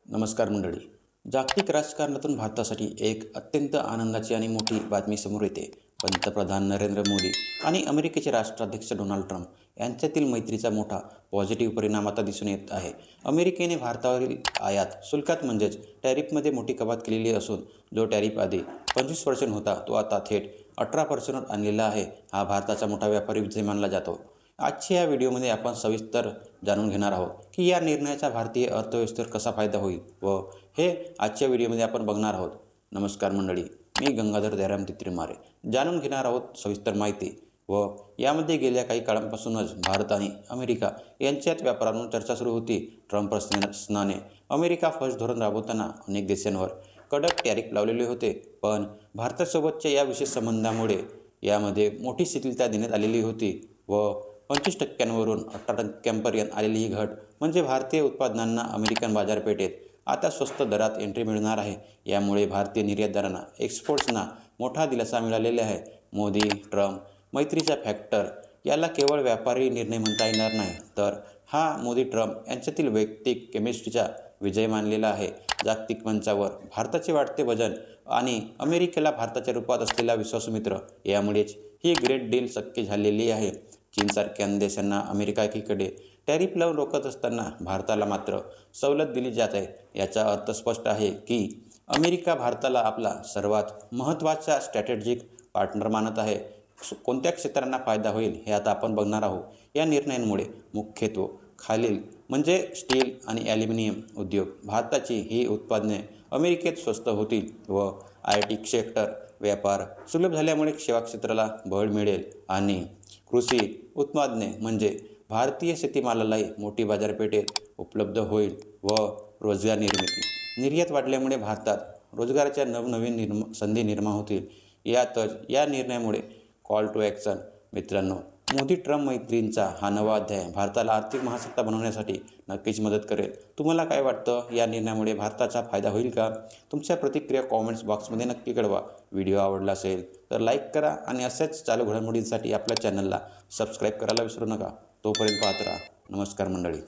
नमस्कार मंडळी. जागतिक राजकारणातून भारतासाठी एक अत्यंत आनंदाची आणि मोठी बातमी समोर येते. पंतप्रधान नरेंद्र मोदी आणि अमेरिकेचे राष्ट्राध्यक्ष डोनाल्ड ट्रम्प यांच्यातील मैत्रीचा मोठा पॉझिटिव्ह परिणाम आता दिसून येत आहे. अमेरिकेने भारतावरील आयात शुल्कात म्हणजेच टॅरिफमध्ये मोठी कपात केलेली असून जो टॅरिफ आधी 25% होता तो आता थेट 18% आणलेला आहे. हा भारताचा मोठा व्यापारी विजय मानला जातो. आजच्या या व्हिडिओमध्ये आपण सविस्तर जाणून घेणार आहोत की या निर्णयाचा भारतीय अर्थव्यवस्थेवर कसा फायदा होईल व हे आजच्या व्हिडिओमध्ये आपण बघणार आहोत. नमस्कार मंडळी, मी गंगाधर दयाराम तित्रीमारे. जाणून घेणार आहोत सविस्तर माहिती व यामध्ये गेल्या काही काळांपासूनच भारत आणि अमेरिका यांच्यात व्यापारावरून चर्चा सुरू होती. ट्रम्प प्रशासनाने अमेरिका फर्स्ट धोरण राबवताना अनेक देशांवर कडक टॅरिफ लावलेले होते, पण भारतासोबतच्या या विशेष संबंधामुळे यामध्ये मोठी शिथिलता देण्यात आलेली होती व 25% वरून 18% आलेली ही घट म्हणजे भारतीय उत्पादनांना अमेरिकन बाजारपेठेत आता स्वस्त दरात एंट्री मिळणार आहे. यामुळे भारतीय निर्यातदारांना एक्सपोर्ट्सना मोठा दिलासा मिळालेला आहे. मोदी ट्रम्प मैत्रीचा फॅक्टर याला केवळ व्यापारी निर्णय म्हणता येणार नाही, तर हा मोदी ट्रम्प यांच्यातील वैयक्तिक केमिस्ट्रीचा विजय मानलेला आहे. जागतिक मंचावर भारताचे वाढते वजन आणि अमेरिकेला भारताच्या रूपात असलेला विश्वासू मित्र यामुळेच ही ग्रेट डील शक्य झालेली आहे. चीनसारख्या देशांना अमेरिका एकीकडे टॅरिफ लावून रोखत असताना भारताला मात्र सवलत दिली जात आहे. याचा अर्थ स्पष्ट आहे की अमेरिका भारताला आपला सर्वात महत्त्वाचा स्ट्रॅटेजिक पार्टनर मानत आहे. कोणत्या क्षेत्रांना फायदा होईल हे आता आपण बघणार आहोत. या निर्णयांमुळे मुख्यत्वे खालील म्हणजे स्टील आणि ॲल्युमिनियम उद्योग भारताची ही उत्पादने अमेरिकेत स्वस्त होतील व IT सेक्टर व्यापार सुलभ झाल्यामुळे सेवा क्षेत्राला बळ मिळेल आणि कृषी उत्पादने म्हणजे भारतीय शेतीमालालाही मोठी बाजारपेठेत उपलब्ध होईल व रोजगार निर्मिती निर्यात वाढल्यामुळे भारतात रोजगाराच्या नवनवीन संधी निर्माण होतील. यातच या निर्णयामुळे कॉल टू ॲक्शन मित्रांनो, मोदी ट्रम्प मैत्रींचा हा नवा अध्याय भारताला आर्थिक महासत्ता बनवण्यासाठी नक्कीच मदत करेल. तुम्हाला काय वाटतं, या निर्णयामुळे भारताचा फायदा होईल का? तुमच्या प्रतिक्रिया कॉमेंट्स बॉक्समध्ये नक्की कळवा. व्हिडिओ आवडला असेल तर लाईक करा आणि अशाच चालू घडामोडींसाठी आपल्या चॅनलला सबस्क्राईब करायला विसरू नका. तोपर्यंत पाहत राहा. नमस्कार मंडळी.